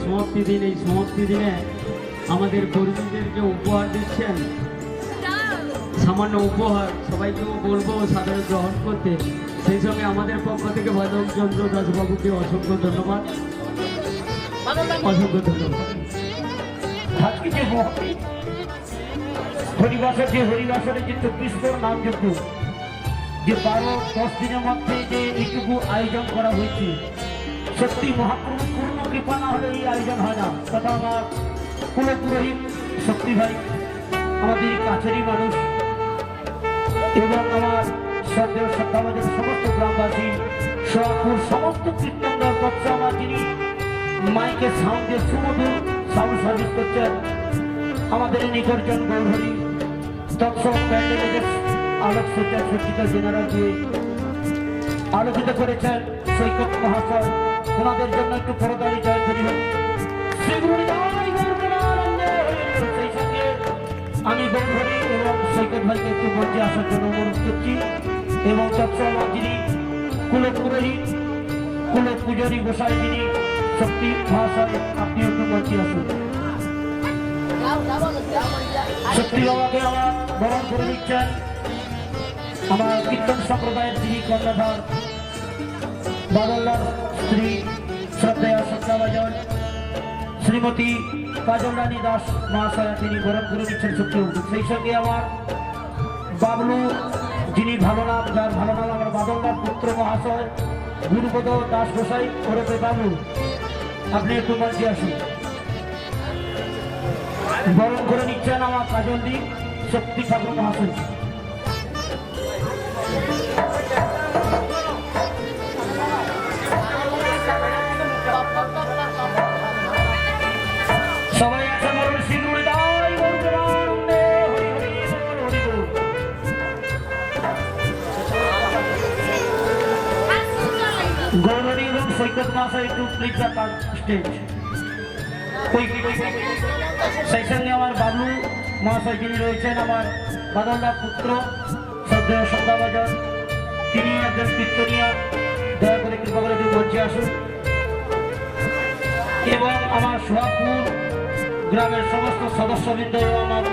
সমাপ্তি দিন, এই সমাপ্তি দিনে আমাদের কর্মীদেরকে উপহার দিচ্ছেন, সামান্য উপহার সবাইকেও বলবো সাদরে গ্রহণ করতে। সেই সঙ্গে আমাদের পক্ষ থেকে মাধবচন্দ্র দাসবাবুকে অসংখ্য ধন্যবাদ, অসংখ্য ধন্যবাদ। আজকে যে হরিবাসের যে 24 নাম যজ্ঞ, যে 12-10 দিনের মধ্যে যে এইটুকু আয়োজন করা হয়েছে, সত্যি মহাপ্রভু পূর্ণ কৃপা না হলে এই আয়োজন হয় না। তথা আমার কুলপুরোহিত শক্তি ভাই, আমাদের কাছেরই মানুষ, এবং আমার শ্রদ্ধেয় শ্রদ্ধাবাদের সমস্ত গ্রামবাসী, সোয়াপুর সমস্ত কীর্তন দল তৎস আমার যিনি মাইকে সাউন্ডে সুমধুর সাউন্ড সার্ভিস করছেন, আমাদের নিকটজন গৌরহরি তৎস প্যান্ডেলের আলোক সজ্জা সজ্জিত জেনারেল দিয়ে আলোকিত করেছেন সৈকত মহাশয়, ওনাদের জন্য একটু করতালি জয়ধ্বনি হোক। সেই সঙ্গে আমি গৌরহরি এবং সৈকত ভাইকে একটু মঞ্চে আসার জন্য অনুরোধ করছি, এবং তৎস আমার যিনি কুলপুরোহিত কুল পূজারী গোসাই যিনি শক্তি মহাশয়, আপনি একটু মঞ্চে আসুন। শক্তি বাবাকে আমার বরণ করে দিচ্ছেন আমার কীর্তন সম্প্রদায়ের যিনি কর্ণধার বাদলদার স্ত্রী শ্রদ্ধেয় শ্রদ্ধাভাজন শ্রীমতী কাজল রানী দাস মহাশয়া, তিনি বরণ করে দিচ্ছেন শক্তি। সেই সঙ্গে আমার বাবলু যিনি ভালো নাম, যার ভালো নাম আমার বাদলদার পুত্র মহাশয় গুরুপদ দাস গোসাই ওরফে বাবু, আপনি একটু মঞ্চে আসুন। বরণ করে নিচ্ছেন আমার কাজলদি শক্তি ঠাকুর মহাশয়। সবাই আছে বলুন শিরুড়ি দাই গৌরবানন্দে হরি হরি হরি বল। গৌরহরি এবং সৈকত মহাশয় একটু প্লিজ আপনার স্টেজ। সেই সঙ্গে আমার বাবলু মহাশয় যিনি রয়েছেন, আমার বাদলদার পুত্র শ্রদ্ধেয় শ্রদ্ধাভাজন, তিনি একজন কীর্তনিয়া, দয়া করে কৃপা করে মঞ্চে আসুন। এবং আমার সোহাগপুর গ্রামের সমস্ত সদস্যবৃন্দ এবং আমার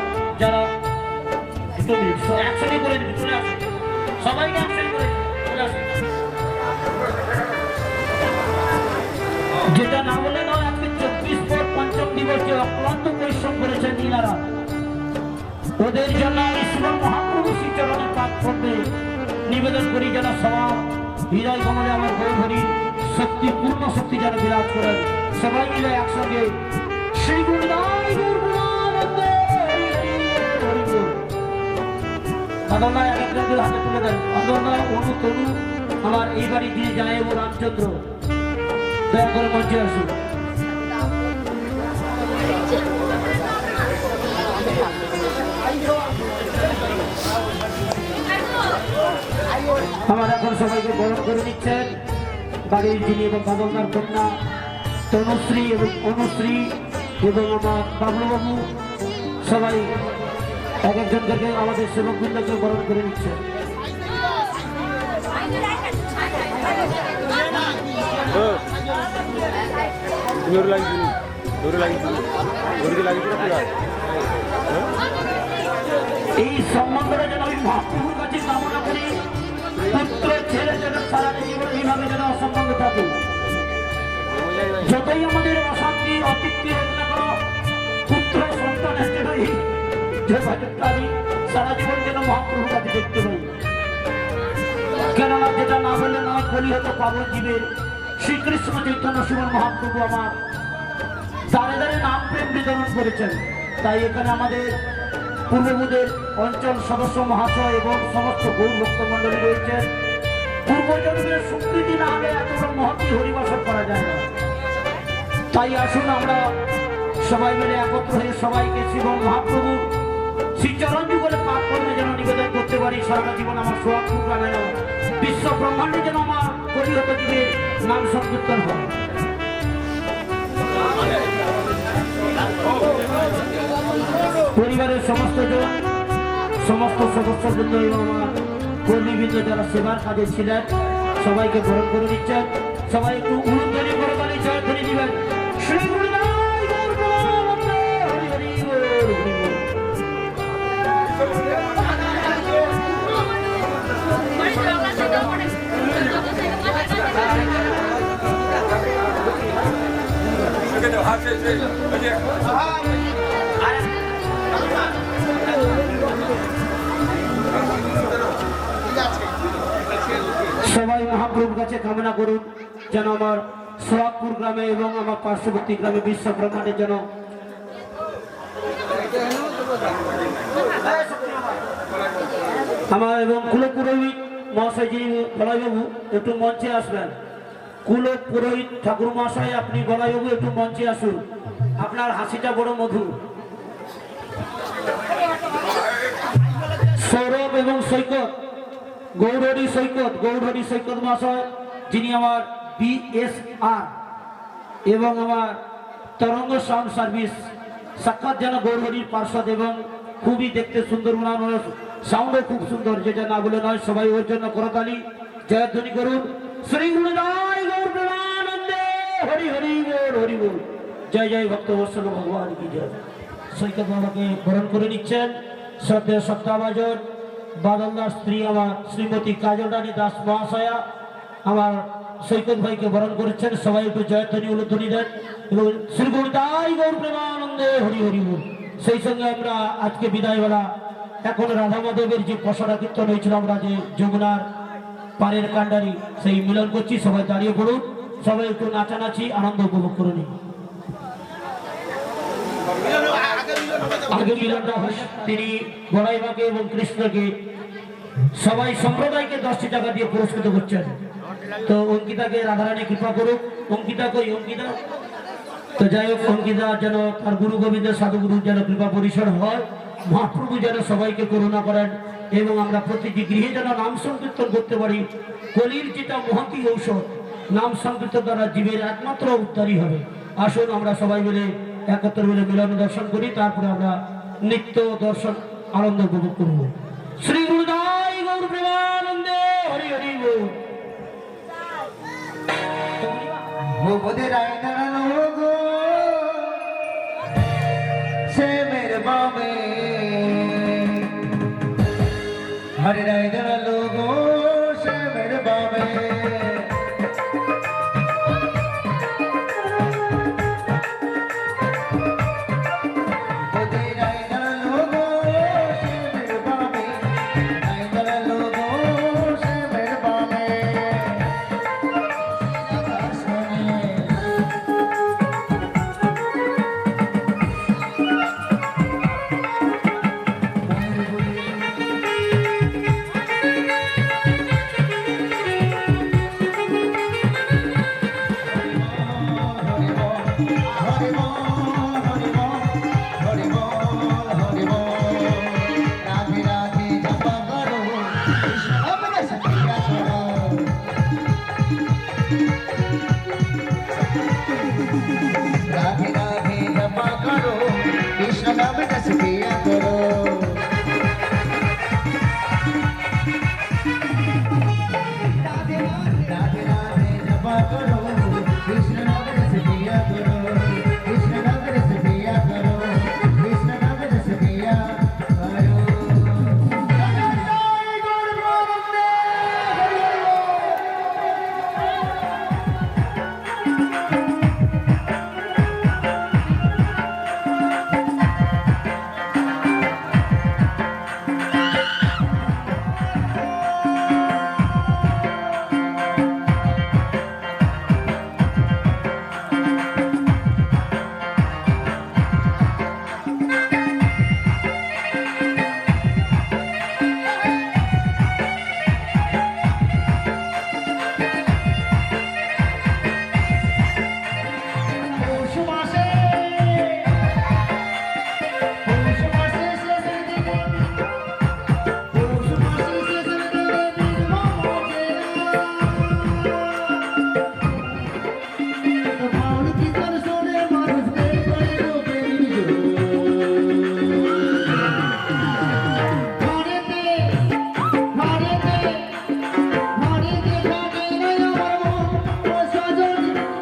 যারা একসঙ্গে করে চলে আসুন, সবাইকে একসঙ্গে করে চলে আসুন। যেটা না বলে নয়, আজকে 24 পর পঞ্চম দিবসে অক্লান্ত পরিশ্রম করেছেন নীলারা, ওদের জন্য আমি শ্রীমন মহাপ্রভু শ্রীচরণের পাঠ করতে নিবেদন করি যেন সবার হৃদয় কমলে আমার গৌরহরি শক্তি, পূর্ণ শক্তি যেন বিরাজ করেন। সবাই মিলে একসঙ্গে শ্রী গুরুদাই গৌরবানন্দে হরি হরি হরি বল। বাদলদায় একজনদের হাতে তুলে দেন। বাদলদায় অনু তনু আমার এই বাড়ি দিয়ে যায় ও রামচন্দ্র, দয়া করে মঞ্চে আসুন। আমার এখন সবাইকে বরণ করে নিচ্ছেন বাড়ির যিনি এবং বাদলদার কন্যা তনুশ্রী এবং অনুশ্রী এবং আমার বাবলুবাবু, সবাই এক একজনকে আমাদের সেবকবৃন্দকে বরণ করে নিচ্ছে। এই সম্বন্ধটা যেন আমি মহাপ্রভুর কাছে কামনা করি, পুত্র ছেলে যেন সারা জীবন এইভাবে যেন অসম্বন্ধ থাকে। যতই আমাদের অশান্তি অতৃপ্তি হোক না কেন, পুত্র সন্তানের জন্য যে বাজেটটা আমি সারা জীবন যেন মহাপ্রভুর কাছে দেখতে পাই। কেননা যেটা না বললে নয়, কলি হতো পাগল জীবের শ্রীকৃষ্ণ চৈতন্য শ্রীমন মহাপ্রভু আমার দাঁড়ে দাঁড়ে নাম প্রেম বিতরণ করেছেন। তাই এখানে আমাদের পূর্ববুদের অঞ্চল সদস্য মহাশয় এবং সমস্ত গৌর ভক্তমণ্ডলী রয়েছেন। পূর্বজন্মের স্বীকৃতি না হলে এত মহৎ হরিবাসন করা যায় না। তাই আসুন আমরা সবাই মিলে একত্র হয়ে সবাইকে শ্রীমন মহাপ্রভু শ্রীচরণ যুগলে পাঠ করবে যেন নিবেদন করতে পারি। সারা জীবন আমার সোহাগপুর গ্রামে না, বিশ্ব ব্রহ্মাণ্ডে যেন আমার কলিহত জীবের নাম সংকীর্তন হয়। পরিবারের সমস্ত জন, সমস্ত সদস্যবৃন্দ এবং আমার কর্মীবৃন্দ যারা সেবার কাজে ছিলেন, সবাইকে বরণ করে নিচ্ছেন। সবাই একটু উলুধ্বনি করে জয়ধ্বনি দিবেন। শ্রী গুরুদেব সবাই মহাপ্রভুর কাছে কামনা করুন যেন আমার সোহাগপুর গ্রামে এবং আমার পার্শ্ববর্তী গ্রামে বিশ্ব ব্রহ্মাণ্ডের যেন আমার এবং কুলপুরোহিত মহাশয় যিনি বলাইবাবু একটু মঞ্চে আসবেন। কুলপুরোহিত ঠাকুর মহাশয় আপনি বলাইবাবু একটু মঞ্চে আসুন, আপনার হাসিটা বড় মধুর। সৌরভ এবং সৈকত গৌরহরি সৈকত মহাশয় যিনি আমার BSR এবং আমার তরঙ্গ সাউন্ড সার্ভিস সাক্ষাৎ যেন গৌরহরির পার্শ্বদ এবং খুবই দেখতে সুন্দর, ওনার সাউন্ডও খুব সুন্দর, যেটা না বলে নয়। সবাই ওর জন্য করতালি জয়ধ্বনি করুন। শ্রী গুরুদাই গৌর প্রেমানন্দে হরি হরি বল হরি বল। জয় জয় ভক্ত বৎসল ভগবান কি জয়। সৈকত বাবাকে বরণ করে নিচ্ছেন শ্রদ্ধেয় সত্তাভাজন বাদলদার স্ত্রী আমার শ্রীমতী কাজল রানী দাস মহাশয়া আমার সৈকত ভাইকে বরণ করেছেন। সবাই একটু জয়ধ্বনি উলুধ্বনি দেন এবং শ্রী গুরুদাই গৌর প্রেমানন্দে হরি হরি বল। সেই সঙ্গে আমরা আজকে বিদায়বেলা এখন রাধা মাধবের যে পশরা কীর্তন হয়েছিল, আমরা যে যমুনার পারের কান্ডারি সেই মিলন করছি। সবাই দাঁড়িয়ে পড়ুন, সবাই একটু নাচানাচি আনন্দ উপভোগ করে নিন। আগে মিলনটা তিনি বড়াইবাকে এবং কৃষ্ণকে সবাই সম্প্রদায়কে 10টি টাকা দিয়ে পুরস্কৃত করছেন। তো অঙ্কিতাকে রাধারানী কৃপা করুক। অঙ্কিতা কই অঙ্কিতা? তো যাই হোক, অঙ্কিতা যেন তার গুরু গোবিন্দ সাধুগুরু যেন কৃপা পরিসর হয়, মহাপ্রভু যেন সবাইকে করুণা করেন এবং আমরা প্রতিটি গৃহে যেন নাম সংকীর্তন করতে পারি। কলির যেটা মহতি ঔষধ, নাম সংকীর্তন দ্বারা জীবের একমাত্র উদ্ধারই হবে। আসুন আমরা সবাই মিলে একত্র মিলে মিলন দর্শন করি, তারপরে আমরা নিত্য দর্শন আনন্দ উপভোগ করব। শ্রী গুরুদাই গৌর প্রেমানন্দে হরি হরি বল। हरे रायदर लोगो से मेरे बाबे Hare